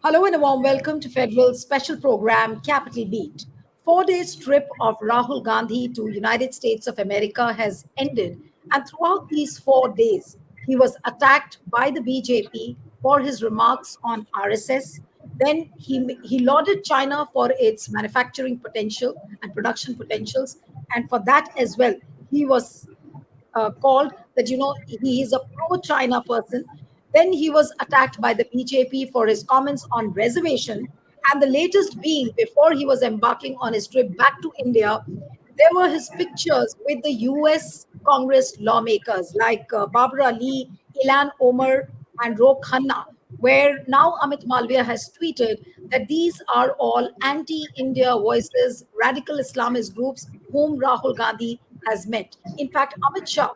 Hello and a warm welcome to Federal's special program, Capital Beat. 4 days trip of Rahul Gandhi to United States of America has ended, and throughout these 4 days, he was attacked by the BJP for his remarks on RSS. Then he lauded China for its manufacturing potential and production potentials, and for that as well, he was called that he is a pro-China person. Then he was attacked by the BJP for his comments on reservation, and the latest being before he was embarking on his trip back to India, there were his pictures with the U.S. Congress lawmakers like Barbara Lee, Ilhan Omar, and Khanna, where now Amit Malviya has tweeted that these are all anti-India voices, radical Islamist groups whom Rahul Gandhi has met. In fact, Amit Shah,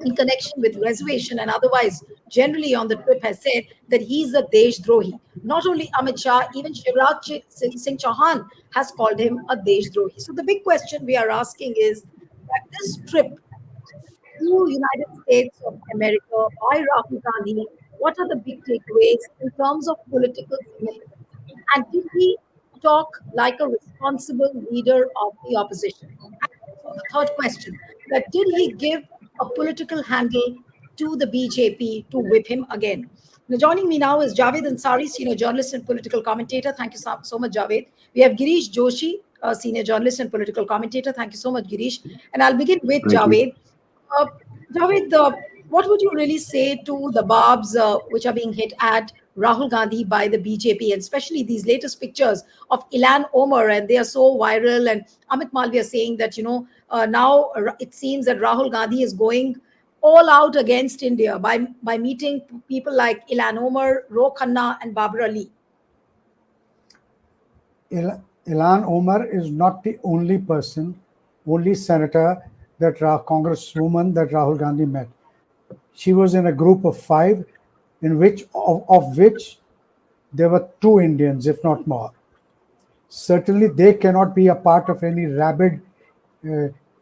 in connection with reservation and otherwise generally on the trip, has said that he's a Deshdrohi. Not only Amit Shah, even Shivraj Singh Chauhan has called him a Deshdrohi. So the big question we are asking is that this trip to United States of America by Rahul Gandhi, what are the big takeaways in terms of political significance? And did he talk like a responsible leader of the opposition? And also the third question, that did he give a political handle to the BJP to whip him again? Now, joining me now is Javed Ansari, senior journalist and political commentator. Thank you so much, Javed. We have Girish Joshi, a senior journalist and political commentator. Thank you so much, Girish. And I'll begin with Thank you. Javed. Uh, Javed, what would you really say to the barbs which are being hit at Rahul Gandhi by the BJP, and especially these latest pictures of Ilhan Omar, and they are so viral, and Amit Malviya saying that, now it seems that Rahul Gandhi is going all out against India by meeting people like Ilhan Omar, Khanna, and Barbara Lee. Ilhan Omar is not the only person, only senator Congresswoman that Rahul Gandhi met. She was in a group of five, in which of which there were two Indians, if not more. Certainly, they cannot be a part of any rabid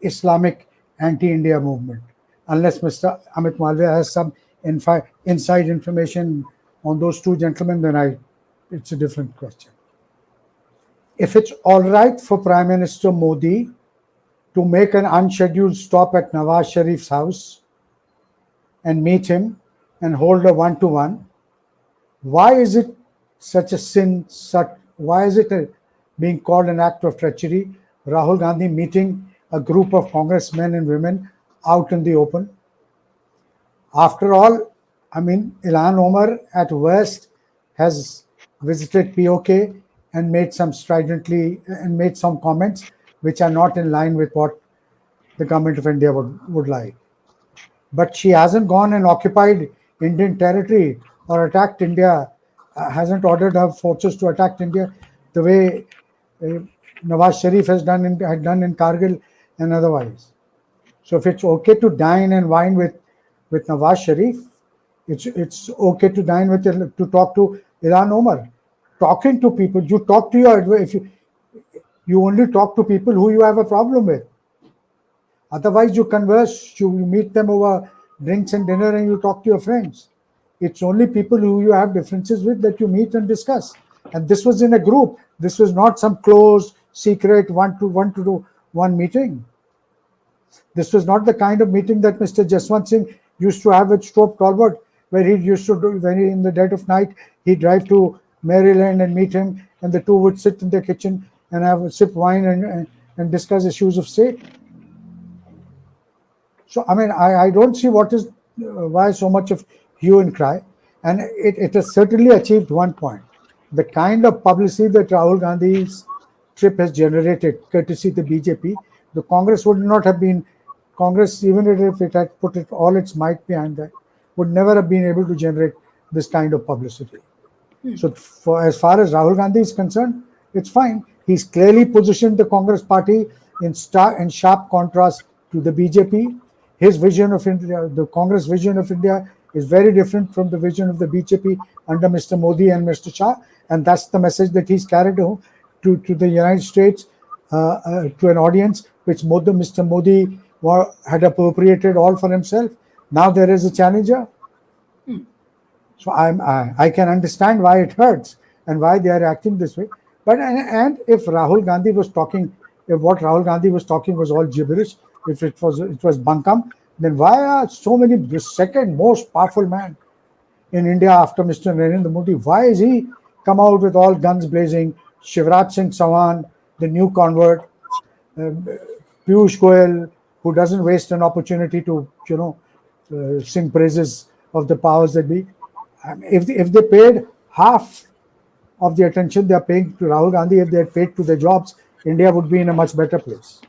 Islamic anti-India movement, unless Mr. Amit Malviya has some inside information on those two gentlemen. Then it's a different question. If it's all right for Prime Minister Modi to make an unscheduled stop at Nawaz Sharif's house and meet him and hold a one-to-one, why is it such a sin? Why is it being called an act of treachery? Rahul Gandhi meeting a group of congressmen and women out in the open. After all, Ilhan Omar at worst has visited POK and made some comments which are not in line with what the government of India would like. But she hasn't gone and occupied Indian territory or attacked India, hasn't ordered her forces to attack India the way Nawaz Sharif had done in Kargil and otherwise. So if it's okay to dine and wine with Nawaz Sharif, it's okay to talk to Ilhan Omar. Talking to people, you talk to you only talk to people who you have a problem with. Otherwise, you converse, you meet them over drinks and dinner, and you talk to your friends. It's only people who you have differences with that you meet and discuss. And this was in a group. This was not some closed, secret one-to-one meeting. This was not the kind of meeting that Mr. Jaswant Singh used to have with Stope Talbot, where he used to do, when in the dead of night, he'd drive to Maryland and meet him, and the two would sit in the kitchen and have a sip wine and discuss issues of state. So, I don't see why so much of hue and cry. And it has certainly achieved one point. The kind of publicity that Rahul Gandhi's trip has generated, courtesy the BJP, the Congress would not have been, Congress, even if it had put all its might behind that, would never have been able to generate this kind of publicity. So as far as Rahul Gandhi is concerned, it's fine. He's clearly positioned the Congress party in sharp contrast to the BJP. His vision of India, the Congress vision of India, is very different from the vision of the BJP under Mr. Modi and Mr. Shah. And that's the message that he's carried home to the United States, to an audience which Mr. Modi had appropriated all for himself. Now there is a challenger. So I can understand why it hurts. and why they are acting this way. But and if Rahul Gandhi was talking, if what Rahul Gandhi was talking was all gibberish, if it was bunkam, then why are so many, the second most powerful man in India after Mr. Narendra Modi, why is he come out with all guns blazing? Shivraj Singh Chauhan, the new convert, uh, Piyush Goyal, who doesn't waste an opportunity to, sing praises of the powers that be. If they paid half of the attention they are paying to Rahul Gandhi, if they had paid to their jobs, India would be in a much better place.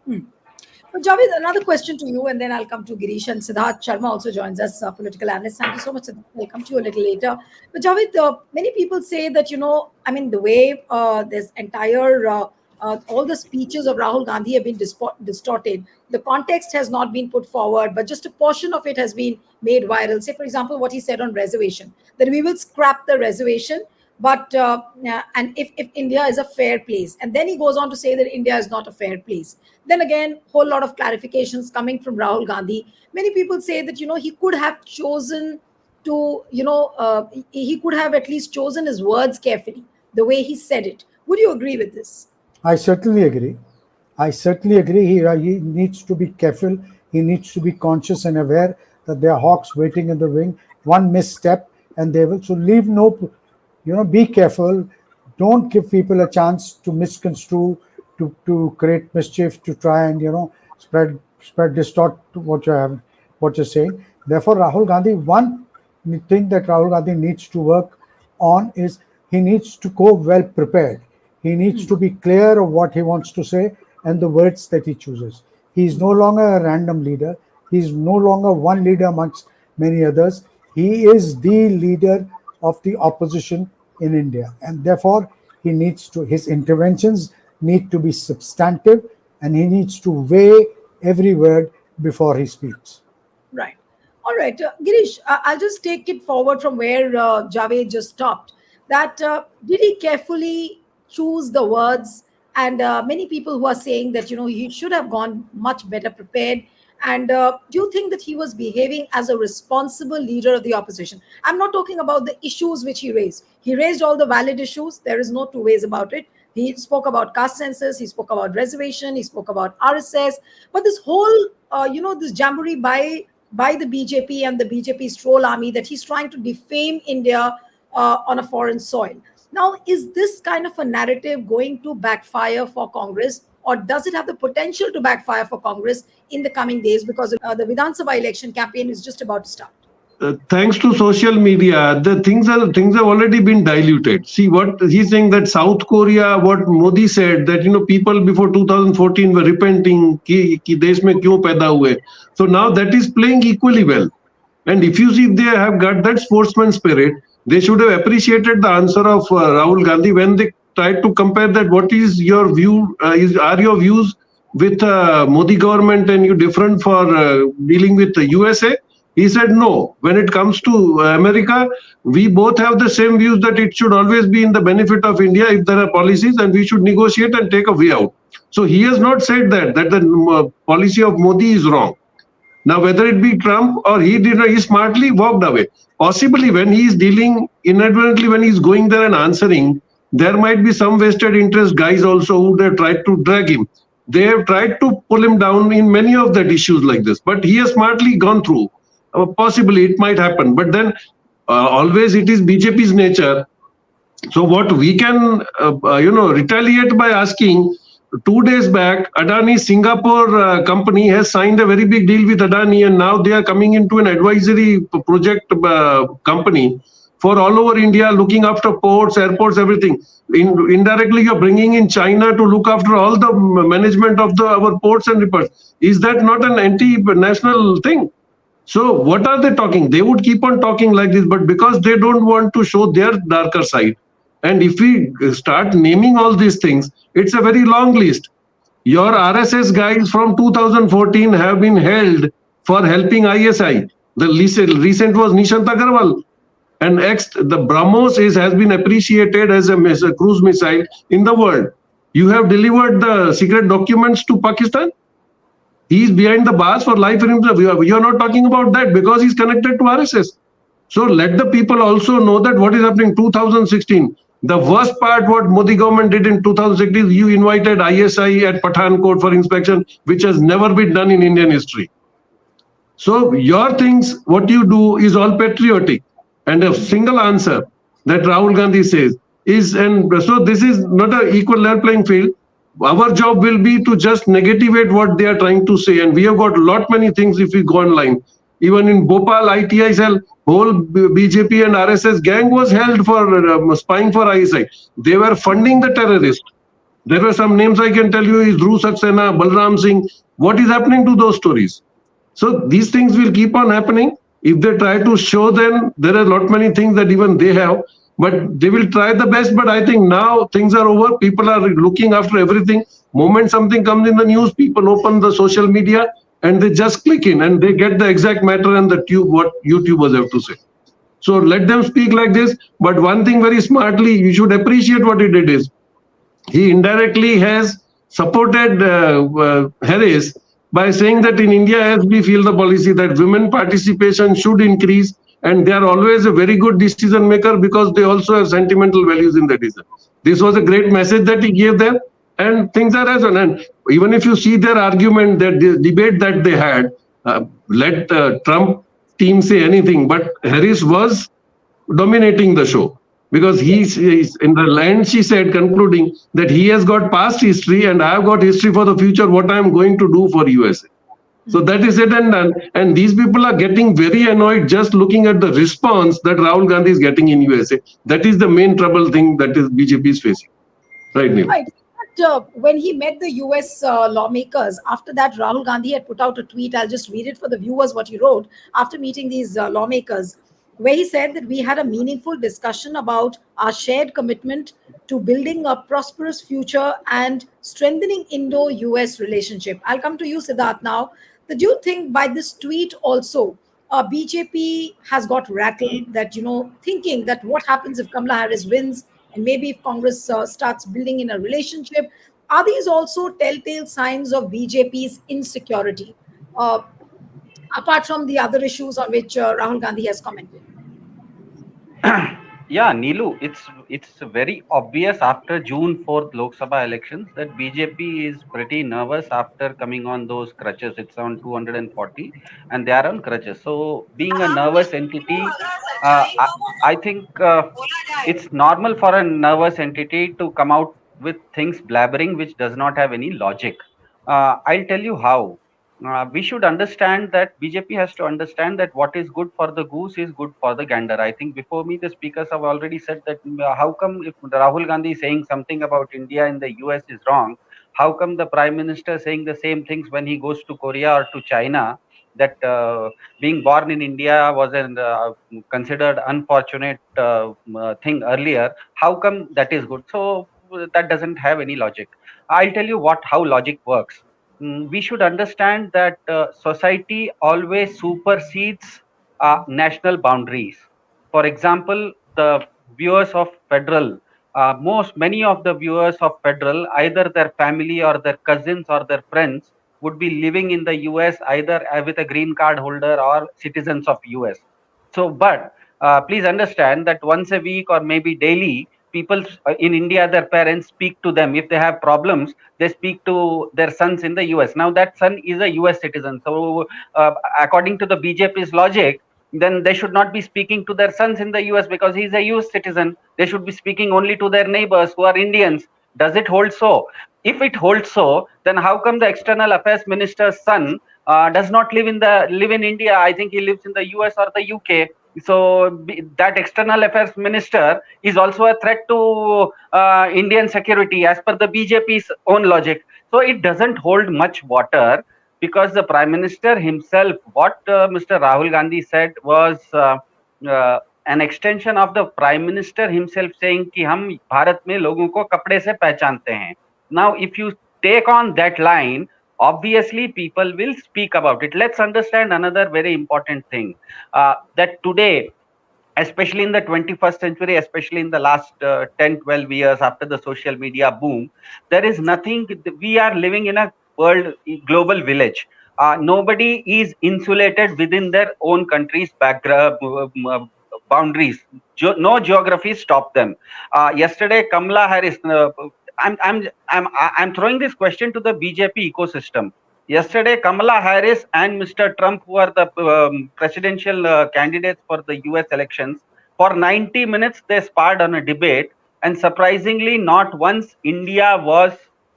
So, Javed, another question to you, and then I'll come to Girish, and Siddharth Sharma also joins us, political analyst. Thank you so much, Siddharth. I'll come to you a little later. But, Javed, many people say that, I mean, the way this entire, all the speeches of Rahul Gandhi have been distorted. The context has not been put forward, but just a portion of it has been made viral. Say, for example, what he said on reservation, that we will scrap the reservation, but and if India is a fair place, and then he goes on to say that India is not a fair place. Then again, whole lot of clarifications coming from Rahul Gandhi. Many people say that he could have chosen to he could have at least chosen his words carefully, the way he said it. Would you agree with this? I certainly agree. I certainly agree. He needs to be careful. He needs to be conscious and aware that there are hawks waiting in the wing. One misstep and they will. So leave no, be careful. Don't give people a chance to misconstrue, to create mischief, to try and distort what you're saying. Therefore, Rahul Gandhi, one thing that Rahul Gandhi needs to work on is he needs to go well prepared. He needs to be clear of what he wants to say and the words that he chooses. He is no longer a random leader. He is no longer one leader amongst many others. He is the leader of the opposition in India. And therefore, his interventions need to be substantive, and he needs to weigh every word before he speaks. Right. All right. Girish, I'll just take it forward from where Javed just stopped. That did he carefully choose the words? And many people who are saying that, he should have gone much better prepared. And do you think that he was behaving as a responsible leader of the opposition? I'm not talking about the issues which he raised. He raised all the valid issues. There is no two ways about it. He spoke about caste census. He spoke about reservation. He spoke about RSS. But this whole, this jamboree by the BJP and the BJP stroll army, that he's trying to defame India on a foreign soil. Now, is this kind of a narrative going to backfire for Congress, or does it have the potential to backfire for Congress in the coming days, because the Vidhan Sabha election campaign is just about to start? Thanks to social media, the things have already been diluted. See what he's saying, that South Korea, what Modi said, that people before 2014 were repenting कि देश में क्यों पैदा हुए. So now that is playing equally well. And if you see, they have got that sportsman spirit. They should have appreciated the answer of Rahul Gandhi when they tried to compare that. What is your view? Are your views with Modi government and you different for dealing with the USA? He said no. When it comes to America, we both have the same views, that it should always be in the benefit of India if there are policies, and we should negotiate and take a way out. So he has not said that the policy of Modi is wrong. Now, whether it be Trump or he smartly walked away. Possibly when he is dealing inadvertently, when he is going there and answering, there might be some vested interest guys also who have tried to drag him. They have tried to pull him down in many of that issues like this. But he has smartly gone through. Possibly it might happen. But then always it is BJP's nature. So what we can, retaliate by asking. 2 days back, Adani Singapore company has signed a very big deal with Adani, and now they are coming into an advisory project company for all over India, looking after ports, airports, everything. Indirectly, you're bringing in China to look after all the management of our ports and reports. Is that not an anti-national thing? So what are they talking? They would keep on talking like this, but because they don't want to show their darker side. And if we start naming all these things, it's a very long list. Your RSS guys from 2014 have been held for helping ISI. The recent was Nishant Agarwal. And the BrahMos has been appreciated as a cruise missile in the world. You have delivered the secret documents to Pakistan. He is behind the bars for life in himself. We are not talking about that because he's connected to RSS. So let the people also know that what is happening 2016. The worst part, what Modi government did in 2016, you invited ISI at Pathankot for inspection, which has never been done in Indian history. So your things, what you do is all patriotic. And a single answer that Rahul Gandhi says is, and so this is not an equal level playing field. Our job will be to just negativate what they are trying to say. And we have got lot many things if we go online. Even in Bhopal, ITI cell, whole BJP and RSS gang was held for spying for ISI. They were funding the terrorists. There were some names I can tell you is Dhruv Saxena, Balram Singh. What is happening to those stories? So these things will keep on happening. If they try to show them, there are a lot many things that even they have, but they will try the best. But I think now things are over. People are looking after everything. Moment something comes in the news, people open the social media and they just click in and they get the exact matter and the tube what YouTubers have to say. So let them speak like this. But one thing very smartly, you should appreciate what he did is he indirectly has supported Harris by saying that in India, as we feel the policy that women participation should increase, and they are always a very good decision maker because they also have sentimental values in the decision. This was a great message that he gave them, and things are as well. And even if you see their argument, that the debate that they had, let Trump team say anything, but Harris was dominating the show because he's in the end she said concluding that he has got past history and I have got history for the future what I am going to do for USA. So that is it and done. And these people are getting very annoyed just looking at the response that Rahul Gandhi is getting in USA. That is the main trouble thing that is BJP is facing. Right, Neil? Right. But, when he met the US lawmakers, after that, Rahul Gandhi had put out a tweet. I'll just read it for the viewers what he wrote after meeting these lawmakers, where he said that we had a meaningful discussion about our shared commitment to building a prosperous future and strengthening Indo US relationship. I'll come to you, Siddharth, now. Do you think by this tweet also, BJP has got rattled that, thinking that what happens if Kamala Harris wins and maybe if Congress starts building in a relationship? Are these also telltale signs of BJP's insecurity, uh, apart from the other issues on which Rahul Gandhi has commented? Yeah, Neelu, it's very obvious after June 4th Lok Sabha elections that BJP is pretty nervous after coming on those crutches. It's on 240 and they are on crutches. So being a nervous entity, I think it's normal for a nervous entity to come out with things blabbering which does not have any logic. I'll tell you how. We should understand that BJP has to understand that what is good for the goose is good for the gander. I think before me, the speakers have already said that how come if Rahul Gandhi is saying something about India in the US is wrong, how come the Prime Minister saying the same things when he goes to Korea or to China, that being born in India was considered unfortunate thing earlier, how come that is good? So that doesn't have any logic. I'll tell you how logic works. We should understand that society always supersedes national boundaries. For example, the viewers of Federal, many of the viewers of Federal, either their family or their cousins or their friends would be living in the US either with a green card holder or citizens of US. So, but please understand that once a week or maybe daily, people in India, their parents speak to them. If they have problems, they speak to their sons in the US. Now that son is a US citizen. So according to the BJP's logic, then they should not be speaking to their sons in the US because he's a US citizen. They should be speaking only to their neighbors who are Indians. Does it hold so? If it holds so, then how come the external affairs minister's son does not live in India? I think he lives in the US or the UK. So that external affairs minister is also a threat to Indian security as per the BJP's own logic. So it doesn't hold much water because the Prime Minister himself, what Mr. Rahul Gandhi said was an extension of the Prime Minister himself saying कि हम भारत में लोगों को कपड़े से पहचानते हैं. Now, if you take on that line, obviously people will speak about it. Let's understand another very important thing, that today, especially in the 21st century, especially in the last 10, 12 years after the social media boom, there is nothing, we are living in a global village. Nobody is insulated within their own country's background, boundaries. No geography stop them. Yesterday, Kamala Harris. I'm throwing this question to the BJP ecosystem. Yesterday, Kamala Harris and Mr. Trump, who are the presidential candidates for the US elections, for 90 minutes they sparred on a debate, and surprisingly, not once India was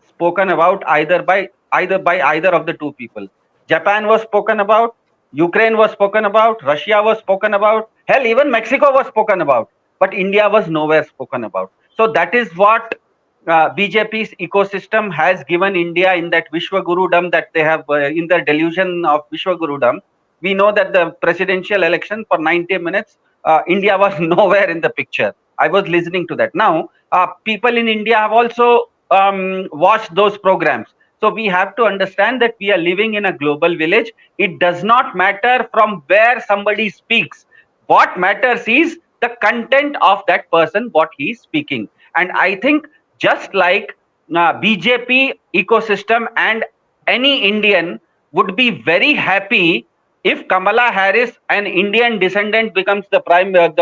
spoken about either by either of the two people. Japan was spoken about, Ukraine was spoken about, Russia was spoken about, hell, even Mexico was spoken about, but India was nowhere spoken about. So that is what BJP's ecosystem has given India in that Vishwagurudam that they have, in the delusion of Vishwagurudam. We know that the presidential election for 90 minutes, India was nowhere in the picture. I was listening to that. Now, people in India have also watched those programs. So we have to understand that we are living in a global village. It does not matter from where somebody speaks. What matters is the content of that person, what he is speaking. And I think just like BJP ecosystem and any Indian would be very happy if Kamala Harris, an Indian descendant, becomes the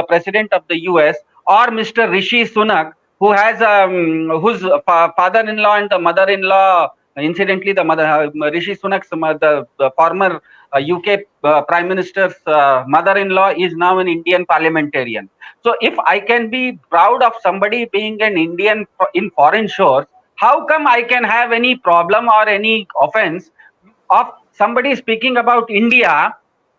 president of the US, or Mr. Rishi Sunak, who has whose father-in-law and the mother-in-law, incidentally, the mother Rishi Sunak's the former UK Prime Minister's mother-in-law is now an Indian parliamentarian. So if I can be proud of somebody being an Indian in foreign shores, how come I can have any problem or any offense of somebody speaking about India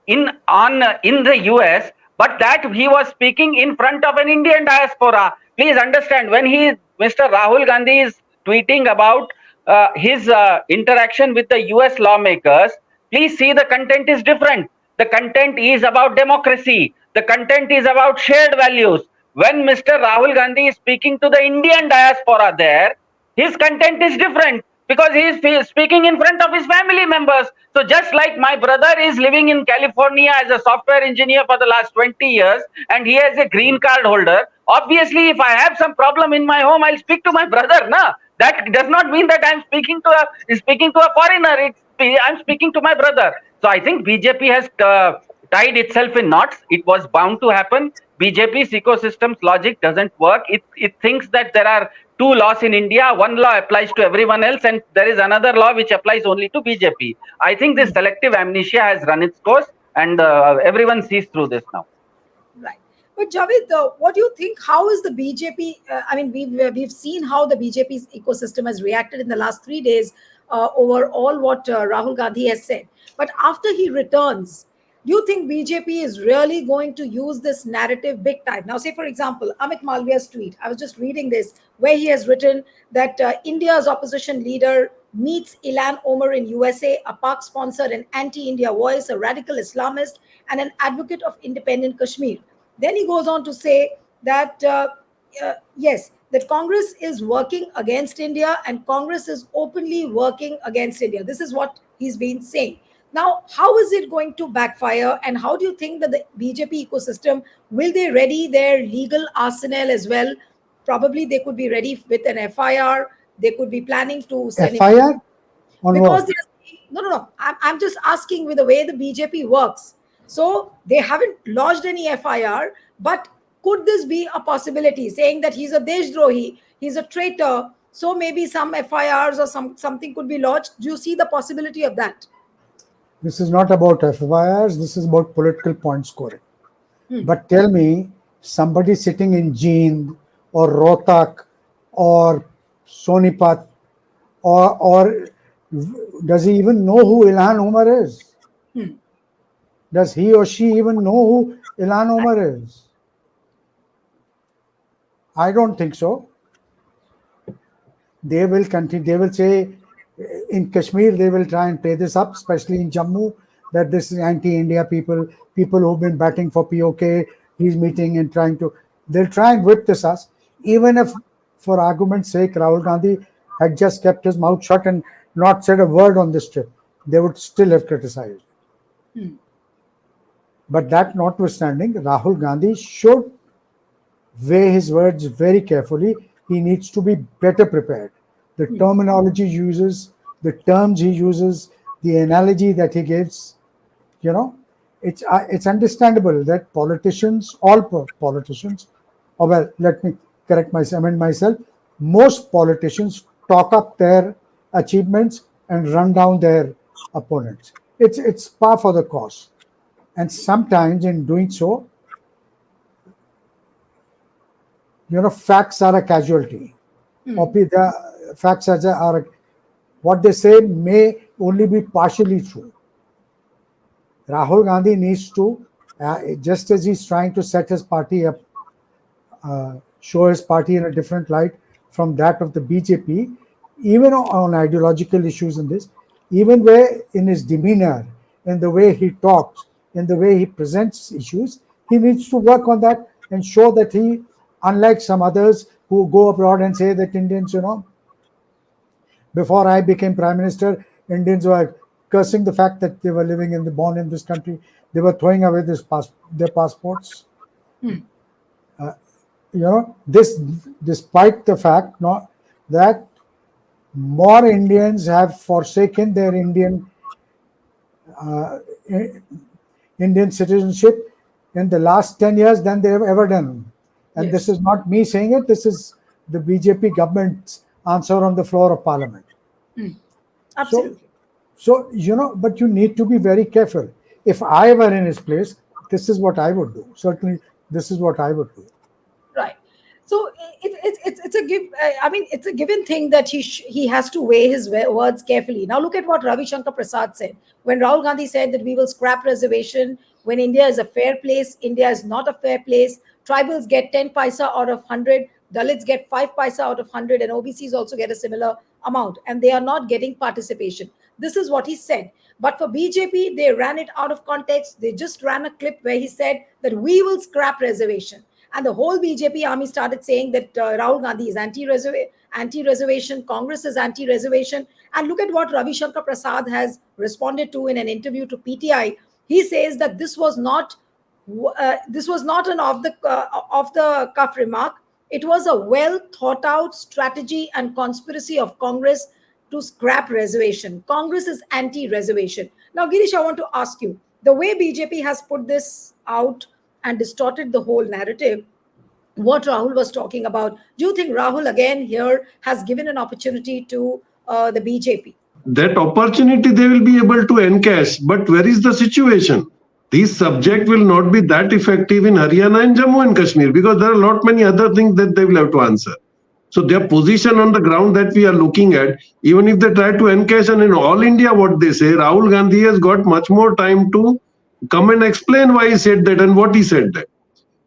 in the US, but that he was speaking in front of an Indian diaspora? Please understand, when Mr. Rahul Gandhi is tweeting about his interaction with the US lawmakers, please see the content is different. The content is about democracy. The content is about shared values. When Mr. Rahul Gandhi is speaking to the Indian diaspora there, his content is different because he is speaking in front of his family members. So just like my brother is living in California as a software engineer for the last 20 years and he has a green card holder, obviously if I have some problem in my home, I'll speak to my brother. Na? That does not mean that I'm speaking to a foreigner. I'm speaking to my brother. So I think BJP has tied itself in knots. It was bound to happen. BJP's ecosystem's logic doesn't work. It thinks that there are two laws in India. One law applies to everyone else, and there is another law which applies only to BJP. I think this selective amnesia has run its course, and everyone sees through this now. Right. But Javed, what do you think? How is the BJP? I mean, we've seen how the BJP's ecosystem has reacted in the last 3 days over all what Rahul Gandhi has said. But after he returns, do you think BJP is really going to use this narrative big time? Now, say for example, Amit Malviya's tweet. I was just reading this, where he has written that India's opposition leader meets Ilhan Omar in USA, a Pak-sponsored and anti-India voice, a radical Islamist, and an advocate of independent Kashmir. Then he goes on to say that, yes, that Congress is working against India and Congress is openly working against India. This is what he's been saying. Now, how is it going to backfire? And how do you think that the BJP ecosystem, will they ready their legal arsenal as well? Probably they could be ready with an FIR. They could be planning to send it. FIR on Because what? no. I'm just asking with the way the BJP works. So they haven't lodged any FIR, but could this be a possibility? Saying that he's a Deshdrohi, he's a traitor. So maybe some FIRs or something could be lodged. Do you see the possibility of that? This is not about FIRs. This is about political point scoring. Hmm. But tell me, somebody sitting in Jind or Rohtak or Sonipat, or does he even know who Ilhan Omar is? Hmm. Does he or she even know who Ilhan Omar is? I don't think so. They will continue. They will say in Kashmir, they will try and play this up, especially in Jammu, that this is anti-India people who've been batting for POK. He's meeting and trying to. They'll try and whip this us, even if, for argument's sake, Rahul Gandhi had just kept his mouth shut and not said a word on this trip. They would still have criticized. Hmm. But that notwithstanding, Rahul Gandhi should weigh his words very carefully. He needs to be better prepared. The terminology he uses, the terms he uses, the analogy that he gives, it's understandable that politicians, all politicians, or well, let me correct myself, amend myself. Most politicians talk up their achievements and run down their opponents. It's par for the course, and sometimes in doing so, facts are a casualty. Or the facts are what they say may only be partially true. Rahul Gandhi needs to, just as he's trying to set his party up, show his party in a different light from that of the BJP, even on ideological issues in this, even where in his demeanor, in the way he talks, in the way he presents issues, he needs to work on that and show that he, unlike some others who go abroad and say that Indians, before I became prime minister, Indians were cursing the fact that they were living born in this country. They were throwing away their passports. This, despite the fact that more Indians have forsaken their Indian citizenship in the last 10 years than they have ever done. And this is not me saying it. This is the BJP government's answer on the floor of Parliament. Absolutely. So, but you need to be very careful. If I were in his place, this is what I would do. Certainly, this is what I would do. Right. So it's a give. I mean, it's a given thing that he has to weigh his words carefully. Now look at what Ravi Shankar Prasad said when Rahul Gandhi said that we will scrap reservation when India is a fair place. India is not a fair place. Tribals get 10 paisa out of 100. Dalits get 5 paisa out of 100, and OBCs also get a similar amount, and they are not getting participation. This is what he said. But for BJP, they ran it out of context. They just ran a clip where he said that we will scrap reservation. And the whole BJP army started saying that Rahul Gandhi is anti-reservation, Congress is anti-reservation. And look at what Ravi Shankar Prasad has responded to in an interview to PTI. He says that this was not an off the cuff remark. It was a well thought out strategy and conspiracy of Congress to scrap reservation. Congress is anti-reservation. Now, Girish, I want to ask you, the way BJP has put this out and distorted the whole narrative, what Rahul was talking about, do you think Rahul again here has given an opportunity to the BJP? That opportunity they will be able to encash, but where is the situation? This subject will not be that effective in Haryana and Jammu and Kashmir because there are a lot many other things that they will have to answer. So their position on the ground that we are looking at, even if they try to encash, and in all India what they say, Rahul Gandhi has got much more time to come and explain why he said that and what he said that.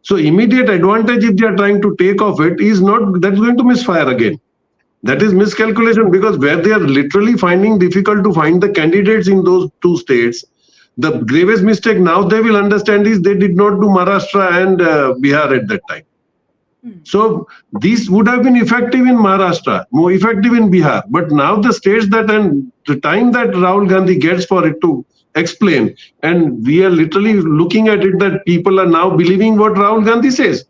So immediate advantage if they are trying to take of it is not, that's going to misfire again. That is miscalculation, because where they are literally finding difficult to find the candidates in those two states, the gravest mistake now they will understand is they did not do Maharashtra and Bihar at that time. So these would have been effective in Maharashtra, more effective in Bihar. But now the states that, and the time that Rahul Gandhi gets for it to explain, and we are literally looking at it that people are now believing what Rahul Gandhi says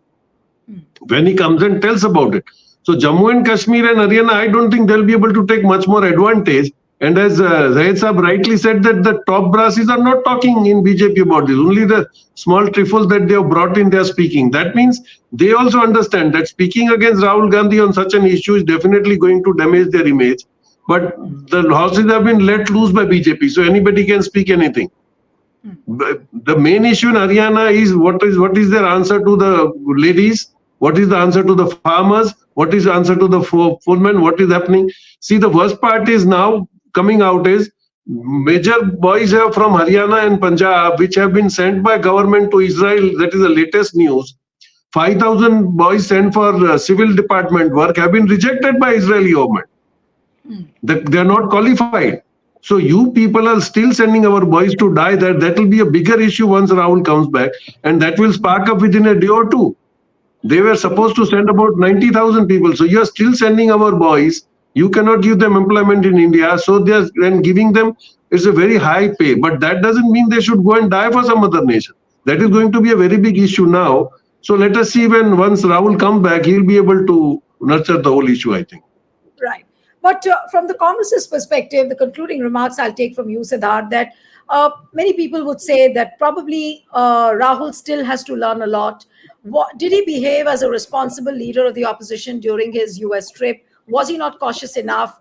when he comes and tells about it. So Jammu and Kashmir and Haryana, I don't think they'll be able to take much more advantage. And as Zahid Saab rightly said, that the top brasses are not talking in BJP about this. Only the small trifles that they have brought in, they are speaking. That means they also understand that speaking against Rahul Gandhi on such an issue is definitely going to damage their image. But the horses have been let loose by BJP, so anybody can speak anything. The main issue in Haryana is what is their answer to the ladies? What is the answer to the farmers? What is the answer to the foremen? What is happening? See, the worst part is now coming out is major boys have from Haryana and Punjab, which have been sent by government to Israel. That is the latest news. 5,000 boys sent for civil department work have been rejected by Israeli government. That they are not qualified. So you people are still sending our boys to die. That will be a bigger issue once Rahul comes back, and that will spark up within a day or two. They were supposed to send about 90,000 people. So you are still sending our boys. You cannot give them employment in India. So they are then giving them, it's a very high pay. But that doesn't mean they should go and die for some other nation. That is going to be a very big issue now. So let us see when once Rahul comes back, he'll be able to nurture the whole issue, I think. Right. But from the Congress's perspective, the concluding remarks I'll take from you, Siddharth, that Many people would say that probably Rahul still has to learn a lot. Did he behave as a responsible leader of the opposition during his US trip? Was he not cautious enough?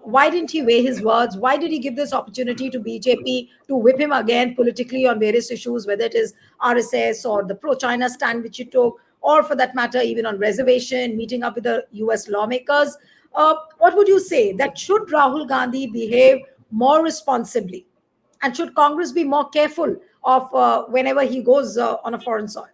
Why didn't he weigh his words? Why did he give this opportunity to BJP to whip him again politically on various issues, whether it is RSS or the pro China stand which he took, or for that matter, even on reservation, meeting up with the US lawmakers? What would you say? That should Rahul Gandhi behave more responsibly? And should Congress be more careful of whenever he goes on a foreign soil?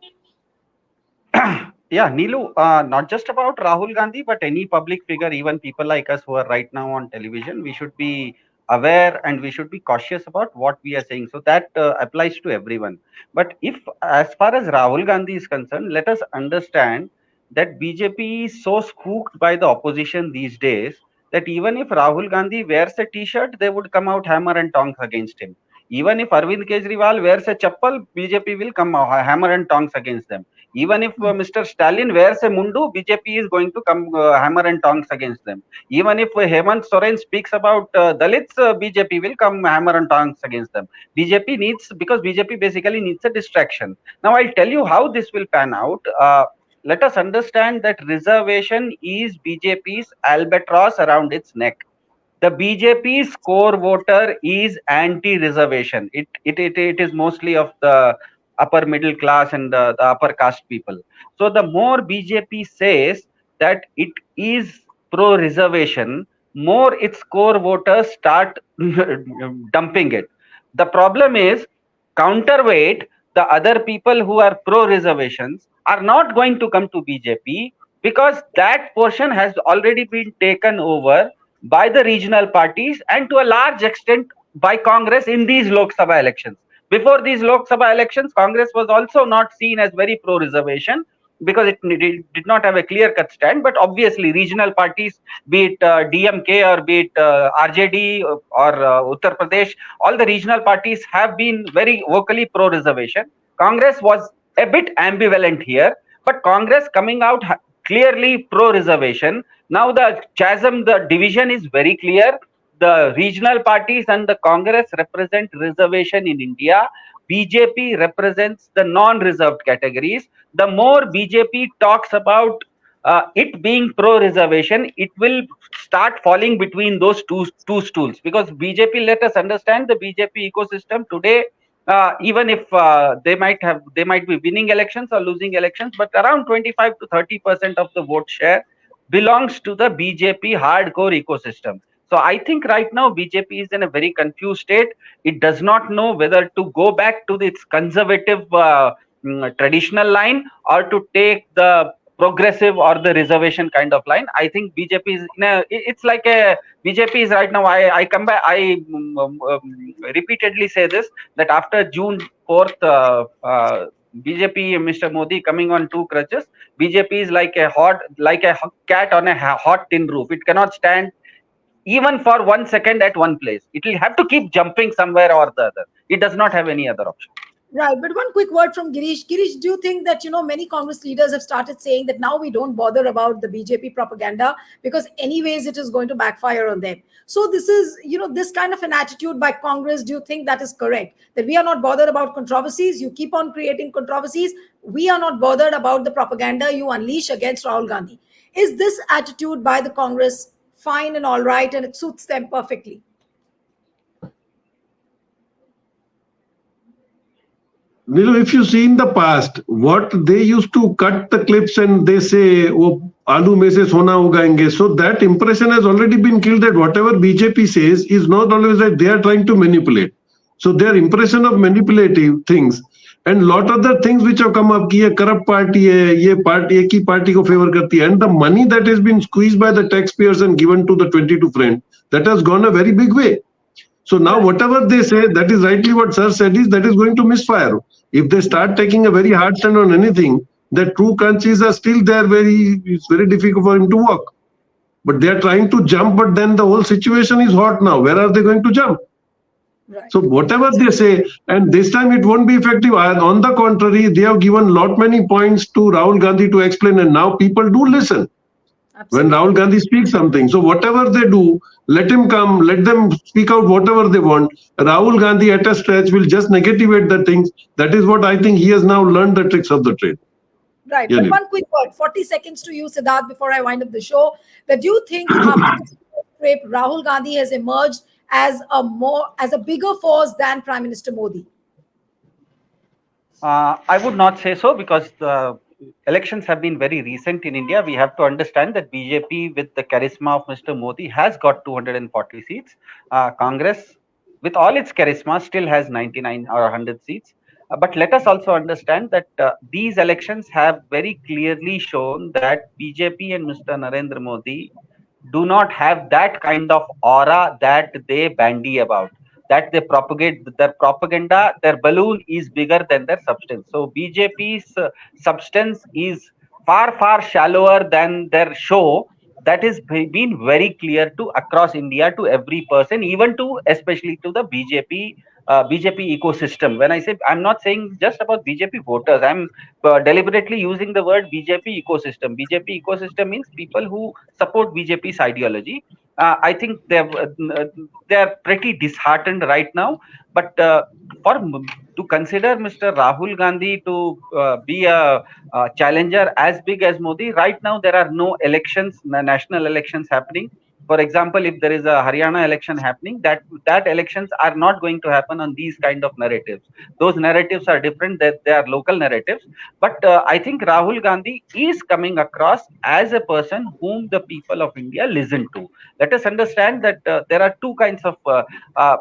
Yeah, Neelu, not just about Rahul Gandhi, but any public figure, even people like us who are right now on television, we should be aware and we should be cautious about what we are saying. So that applies to everyone. But if, as far as Rahul Gandhi is concerned, let us understand that BJP is so spooked by the opposition these days that even if Rahul Gandhi wears a t-shirt, they would come out hammer and tongs against him. Even if Arvind Kejriwal wears a chappal, BJP will come out hammer and tongs against them. Even if Mr. Stalin wears a mundu, BJP is going to come hammer and tongs against them. Even if Hemant Soren speaks about Dalits, BJP will come hammer and tongs against them. BJP needs, because BJP basically needs a distraction. Now I'll tell you how this will pan out. Let us understand that reservation is BJP's albatross around its neck. The BJP's core voter is anti-reservation. It is mostly of the upper middle class and the upper caste people. So the more BJP says that it is pro-reservation, more its core voters start dumping it. The problem is, counterweight, the other people who are pro-reservations are not going to come to BJP because that portion has already been taken over by the regional parties and to a large extent by Congress in these Lok Sabha elections. Before these Lok Sabha elections, Congress was also not seen as very pro-reservation because it did not have a clear-cut stand. But obviously, regional parties, be it DMK or be it RJD or Uttar Pradesh, all the regional parties have been very vocally pro-reservation. Congress was a bit ambivalent here, but Congress coming out clearly pro-reservation. Now the chasm, the division is very clear. The regional parties and the Congress represent reservation in India. BJP represents the non-reserved categories. The more BJP talks about it being pro-reservation, it will start falling between those two stools. Because BJP, let us understand, the BJP ecosystem today, even if they might be winning elections or losing elections, but around 25 to 30% of the vote share belongs to the BJP hardcore ecosystem. So I think right now BJP is in a very confused state. It does not know whether to go back to its conservative traditional line or to take the progressive or the reservation kind of line. I think BJP is in a, it's like a, BJP is right now, I come back, I repeatedly say this, that after June 4th, BJP, Mr. Modi coming on two crutches, BJP is like a cat on a hot tin roof. It cannot stand even for 1 second at one place. It will have to keep jumping somewhere or the other. It does not have any other option. Right, but one quick word from Girish. Girish, do you think that many Congress leaders have started saying that now we don't bother about the BJP propaganda because anyways it is going to backfire on them? So this is this kind of an attitude by Congress. Do you think that is correct? That we are not bothered about controversies. You keep on creating controversies. We are not bothered about the propaganda you unleash against Rahul Gandhi. Is this attitude by the Congress fine and all right, and it suits them perfectly? If you see in the past, what they used to cut the clips and they say, "Oh, आलू में से सोना उगाएंगे." So that impression has already been killed that whatever BJP says is not always that they are trying to manipulate. So their impression of manipulative things and lot other things which have come up, कि ये corrupt party है, ये party एक ही party को favor करती है, and the money that has been squeezed by the taxpayers and given to the 22 friends, that has gone a very big way. So now whatever they say, that is rightly what sir said, is that is going to misfire. If they start taking a very hard stand on anything, the true countries are still there. It's very difficult for him to walk. But they are trying to jump, but then the whole situation is hot now. Where are they going to jump? Right. So whatever they say, and this time it won't be effective. On the contrary, they have given many points to Rahul Gandhi to explain, and now people do listen. when Absolutely. Rahul Gandhi speaks something. So whatever they do, let him come, let them speak out whatever they want. Rahul Gandhi at a stretch will just negativate the things. That is what I think he has now learned the tricks of the trade. Right. But Yeah. one quick word, 40 seconds to you, Siddharth, before I wind up the show. That do you think after this trip, Rahul Gandhi has emerged as a bigger force than Prime Minister Modi? I would not say so because the elections have been very recent in India. We have to understand that BJP, with the charisma of Mr. Modi, has got 240 seats. Congress, with all its charisma, still has 99 or 100 seats. But let us also understand that these elections have very clearly shown that BJP and Mr. Narendra Modi do not have that kind of aura that they bandy about, that they propagate their propaganda. Their balloon is bigger than their substance. So BJP's substance is far shallower than their show. That is been very clear to across India, to every person, even to especially to the BJP ecosystem. When I say, I'm not saying just about BJP voters, I'm deliberately using the word BJP ecosystem. BJP ecosystem means people who support BJP's ideology. I think they're pretty disheartened right now. But for to consider Mr. Rahul Gandhi to be a challenger as big as Modi, right now there are no elections, national elections happening. For example, if there is a Haryana election happening, that elections are not going to happen on these kind of narratives. Those narratives are different. That they are local narratives. But I think Rahul Gandhi is coming across as a person whom the people of India listen to. Let us understand that there are two kinds of uh,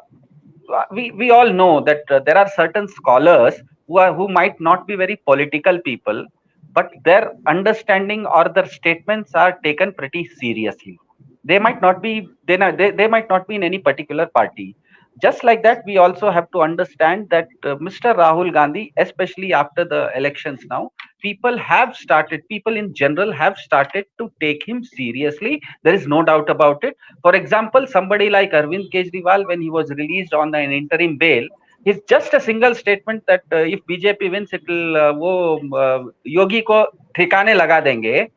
we all know that there are certain scholars who might not be very political people, but their understanding or their statements are taken pretty seriously. They might not be they might not be in any particular party. Just like that, we also have to understand that Mr. Rahul Gandhi, especially after the elections now, people in general have started to take him seriously. There is no doubt about it. For example, somebody like Arvind Kejriwal, when he was released on an interim bail, his just a single statement that if BJP wins, it will Yogi ko ठिकाने लगा देंगे.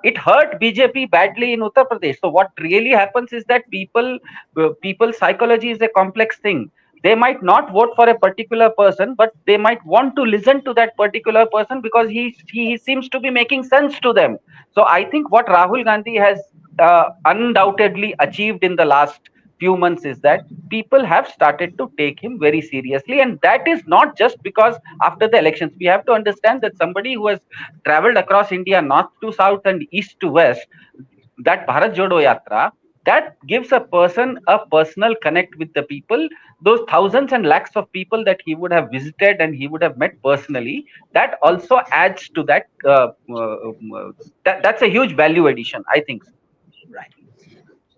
It hurt BJP badly in Uttar Pradesh. So what really happens is that people's psychology is a complex thing. They might not vote for a particular person, but they might want to listen to that particular person because he seems to be making sense to them. So I think what Rahul Gandhi has undoubtedly achieved in the last few months is that people have started to take him very seriously, and that is not just because after the elections. We have to understand that somebody who has traveled across India, north to south and east to west, that Bharat Jodo Yatra, that gives a person a personal connect with the people. Those thousands and lakhs of people that he would have visited and he would have met personally, that also adds to that. That's a huge value addition, I think. Right.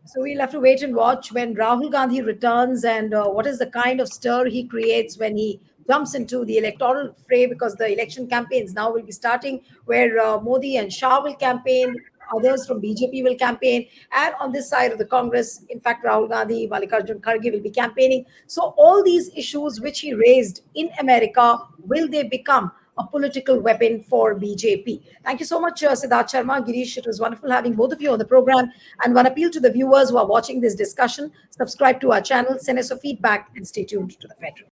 So we'll have to wait and watch when Rahul Gandhi returns and what is the kind of stir he creates when he jumps into the electoral fray, because the election campaigns now will be starting where Modi and Shah will campaign, others from BJP will campaign, and on this side of the Congress, in fact, Rahul Gandhi, Mallikarjun Kharge will be campaigning. So all these issues which he raised in America, will they become a political weapon for BJP? Thank you so much, Siddharth Sharma, Girish. It was wonderful having both of you on the program. And one appeal to the viewers who are watching this discussion: subscribe to our channel, send us a feedback, and stay tuned to the Federal.